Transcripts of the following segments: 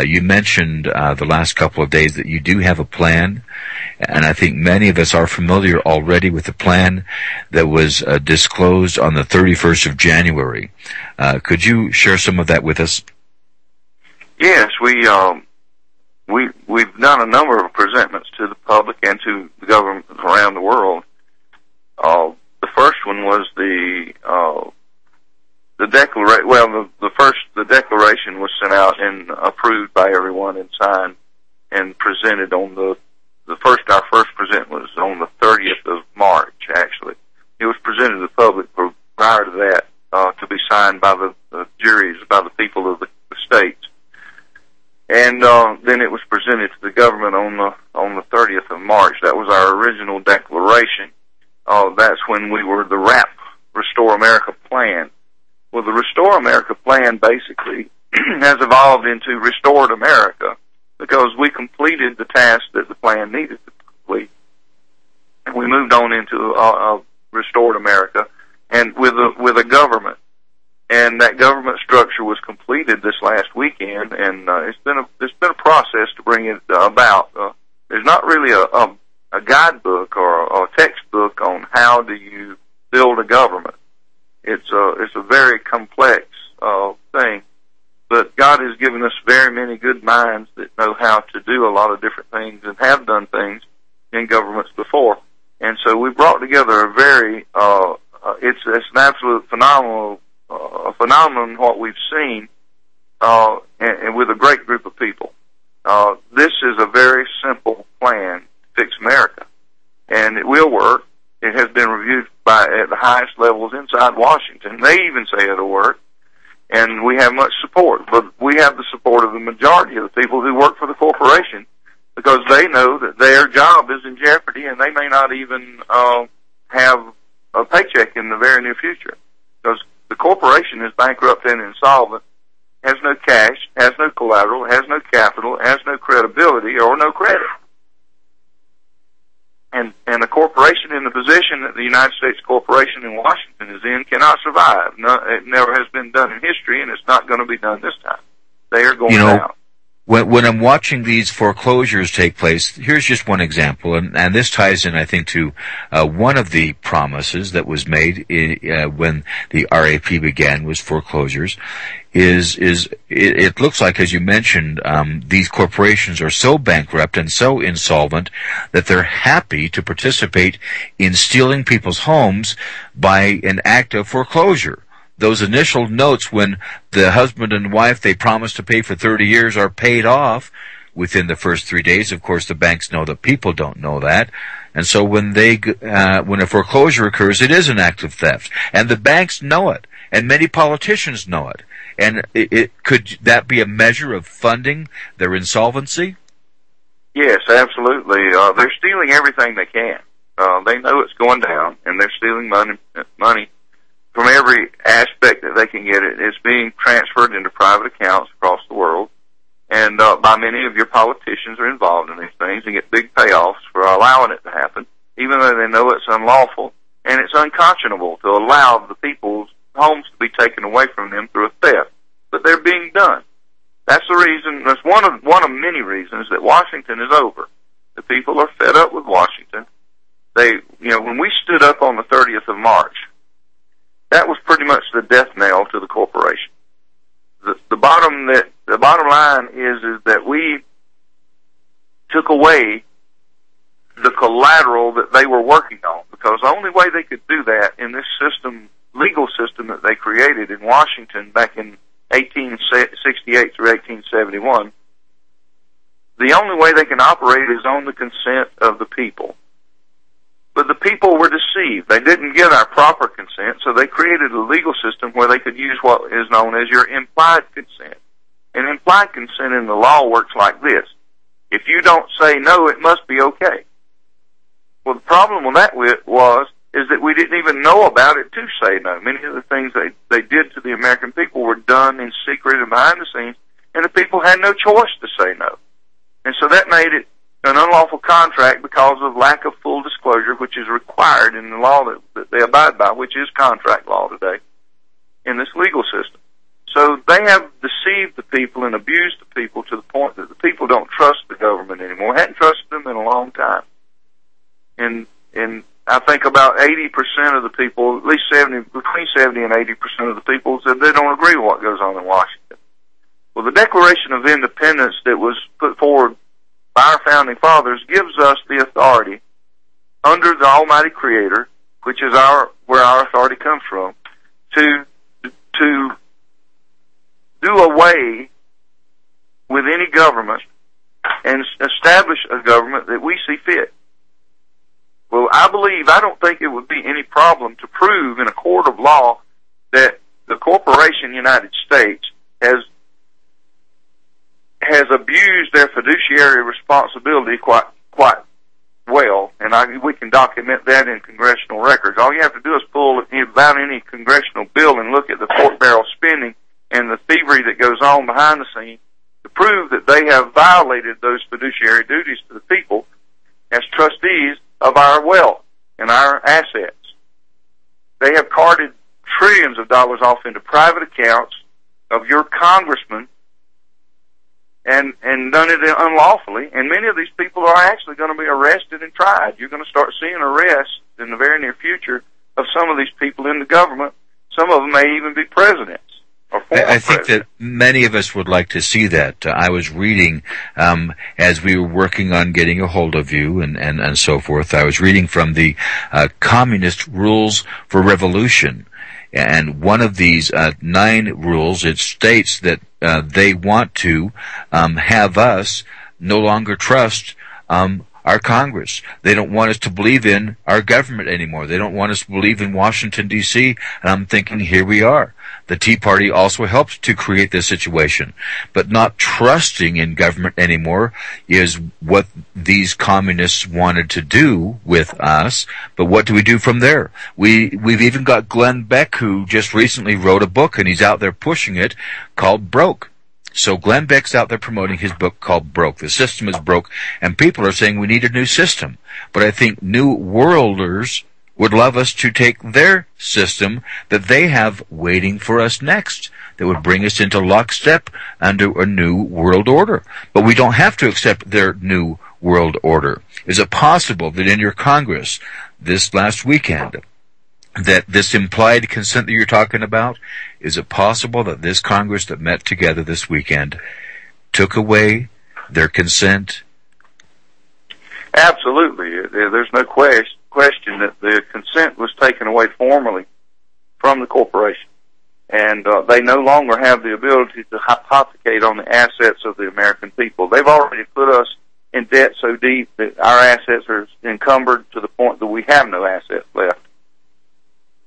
You mentioned the last couple of days that you do have a plan, and I think many of us are familiar already with the plan that was disclosed on the 31st of January. Could you share some of that with us? Yes, we've done a number of presentments to the public and to the government around the world. The first one was the declaration. Well, the declaration was sent out and approved by everyone and signed and presented on our first present was on the 30th of March. Actually, it was presented to the public prior to that to be signed by the juries, by the people of the states. And then it was presented to the government on the 30th of March. That was our original declaration. That's when we were the RAP, Restore America plan. Well, the Restore America plan basically has evolved into Restored America because we completed the task that the plan needed to complete. And we moved on into Restored America and with a government. And that government structure was completed this last weekend, and it's been a process to bring it about. There's not really a guidebook or a textbook on how do you build a government. It's a very complex thing, but God has given us very many good minds that know how to do a lot of different things and have done things in governments before. And so we brought together a very it's an absolute phenomenon what we've seen, and with a great group of people. This is a very simple plan to fix America, and it will work. It has been reviewed at the highest levels inside Washington. They even say it'll work, and we have much support. But we have the support of the majority of the people who work for the corporation because they know that their job is in jeopardy, and they may not even have a paycheck in the very near future because the corporation is bankrupt and insolvent, has no cash, has no collateral, has no capital, has no credibility or no credit. And a corporation in the position that the United States Corporation in Washington is in cannot survive. No, it never has been done in history, and it's not going to be done this time. They are going down. When I'm watching these foreclosures take place, here's just one example, and this ties in, I think, to one of the promises that was made when the RAP began was foreclosures. It looks like, as you mentioned, these corporations are so bankrupt and so insolvent that they're happy to participate in stealing people's homes by an act of foreclosure. Those initial notes when the husband and wife they promised to pay for 30 years are paid off within the first 3 days. Of course, the banks know that people don't know that. And so when a foreclosure occurs, it is an act of theft. And the banks know it. And many politicians know it. And could that be a measure of funding their insolvency? Yes, absolutely. They're stealing everything they can. They know it's going down, and they're stealing money from every aspect that they can get it. It's being transferred into private accounts across the world, and by many of your politicians are involved in these things and get big payoffs for allowing it to happen, even though they know it's unlawful and it's unconscionable to allow the people's homes to be taken away from them through a theft. But they're being done. That's the reason. That's one of many reasons that Washington is over. The people are fed up with Washington. When we stood up on the 30th of March, that was pretty much the death knell to the corporation. The bottom line is that we took away the collateral that they were working on, because the only way they could do that in this legal system that they created in Washington back in 1868 through 1871, the only way they can operate is on the consent of the people. But the people were deceived. They didn't get our proper consent, so they created a legal system where they could use what is known as your implied consent. And implied consent in the law works like this. If you don't say no, it must be okay. Well, the problem with that is that we didn't even know about it to say no. Many of the things they did to the American people were done in secret and behind the scenes, and the people had no choice to say no. And so that made it an unlawful contract because of lack of full disclosure, which is required in the law that they abide by, which is contract law today in this legal system. So they have deceived the people and abused the people to the point that the people don't trust the government anymore. Hadn't trusted them in a long time. And I think about 80% of the people, at least between 70 and 80% of the people said they don't agree with what goes on in Washington. Well, the Declaration of Independence that was put forward by our founding fathers gives us the authority under the Almighty Creator, which is where our authority comes from, to do away with any government and establish a government that we see fit. Well, I don't think it would be any problem to prove in a court of law that the corporation United States has abused their fiduciary responsibility quite well, and we can document that in congressional records. All you have to do is pull about any congressional bill and look at the pork barrel spending and the thievery that goes on behind the scenes to prove that they have violated those fiduciary duties to the people as trustees of our wealth and our assets. They have carted trillions of dollars off into private accounts of your congressmen and done it unlawfully, and many of these people are actually going to be arrested and tried. You're going to start seeing arrests in the very near future of some of these people in the government. Some of them may even be presidents. I think that many of us would like to see that. I was reading, as we were working on getting a hold of you and so forth, I was reading from the Communist Rules for Revolution. And one of these 9 rules, it states that they want to have us no longer trust our Congress. They don't want us to believe in our government anymore. They don't want us to believe in Washington, D.C. And I'm thinking, here we are. The Tea Party also helped to create this situation. But not trusting in government anymore is what these communists wanted to do with us. But what do we do from there? We've even got Glenn Beck, who just recently wrote a book, and he's out there pushing it, called Broke. So Glenn Beck's out there promoting his book called Broke. The system is broke, and people are saying we need a new system. But I think New Worlders would love us to take their system that they have waiting for us next, that would bring us into lockstep under a new world order. But we don't have to accept their new world order. Is it possible that in your Congress this last weekend, that this implied consent that you're talking about, is it possible that this Congress that met together this weekend took away their consent? Absolutely. There's no question that the consent was taken away formally from the corporation. And they no longer have the ability to hypothecate on the assets of the American people. They've already put us in debt so deep that our assets are encumbered to the point that we have no assets left.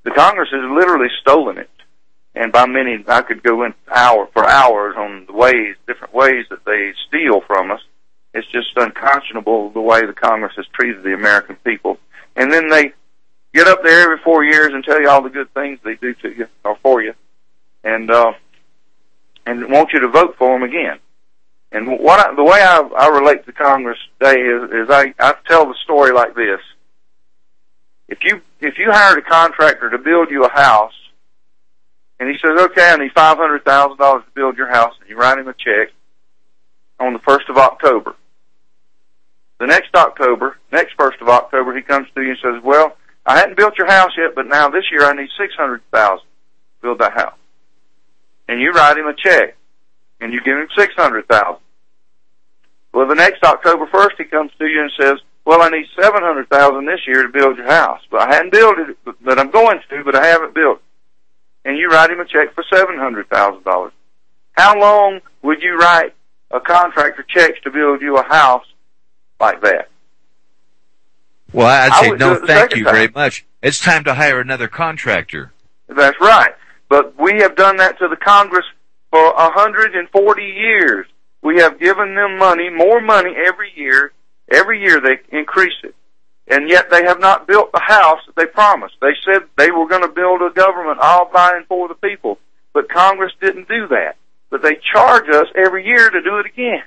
The Congress has literally stolen it. And by many, I could go in for hours on the different ways that they steal from us. It's just unconscionable the way the Congress has treated the American people. And then they get up there every 4 years and tell you all the good things they do to you or for you, and want you to vote for them again. And the way I relate to Congress today is I tell the story like this: if you hired a contractor to build you a house, and he says, okay, I need $500,000 to build your house, and you write him a check on the 1st of October. The next 1st of October, he comes to you and says, well, I hadn't built your house yet, but now this year I need $600,000 to build that house. And you write him a check, and you give him $600,000. Well, the next October 1st, he comes to you and says, well, I need $700,000 this year to build your house, but I hadn't built it, but I'm going to, but I haven't built it. And you write him a check for $700,000. How long would you write a contractor checks to build you a house like that? Well, I'd say no, thank you very much. It's time to hire another contractor. That's right. But we have done that to the Congress for 140 years. We have given them more money every year. Every year they increase it. And yet they have not built the house that they promised. They said they were going to build a government all by and for the people. But Congress didn't do that. But they charge us every year to do it again.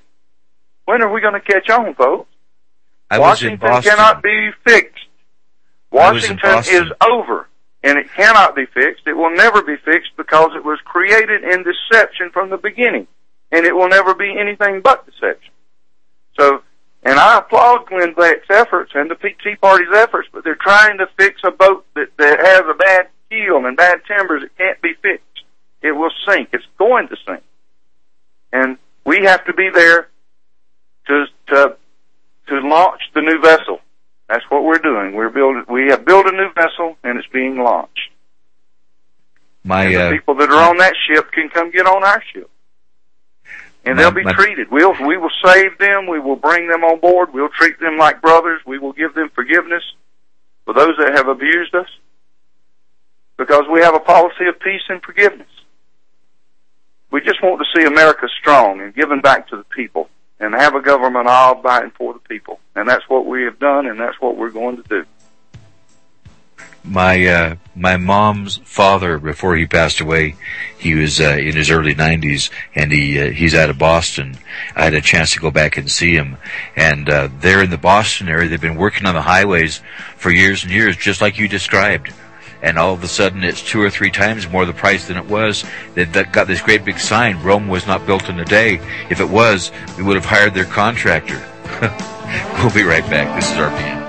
When are we going to catch on, folks? Washington cannot be fixed. Washington is over. and it cannot be fixed. It will never be fixed because it was created in deception from the beginning, and it will never be anything but deception. So, and I applaud Glenn Beck's efforts and the Tea Party's efforts, but they're trying to fix a boat that has a bad keel and bad timbers. It can't be fixed. It will sink. It's going to sink. And we have to be there to launch the new vessel. That's what we're doing. We have built a new vessel, and it's being launched. And the people that are on that ship can come get on our ship. And they'll be treated. We will save them. We will bring them on board. We'll treat them like brothers. We will give them forgiveness for those that have abused us, because we have a policy of peace and forgiveness. We just want to see America strong and giving back to the people, and have a government all fighting for the people. And that's what we have done, and that's what we're going to do. My mom's father, before he passed away, he was in his early 90s, and he's out of Boston. I had a chance to go back and see him, and there in the Boston area, they've been working on the highways for years and years, just like you described. And all of a sudden, it's 2 or 3 times more the price than it was. They've got this great big sign: Rome was not built in a day. If it was, we would have hired their contractor. We'll be right back. This is RPM.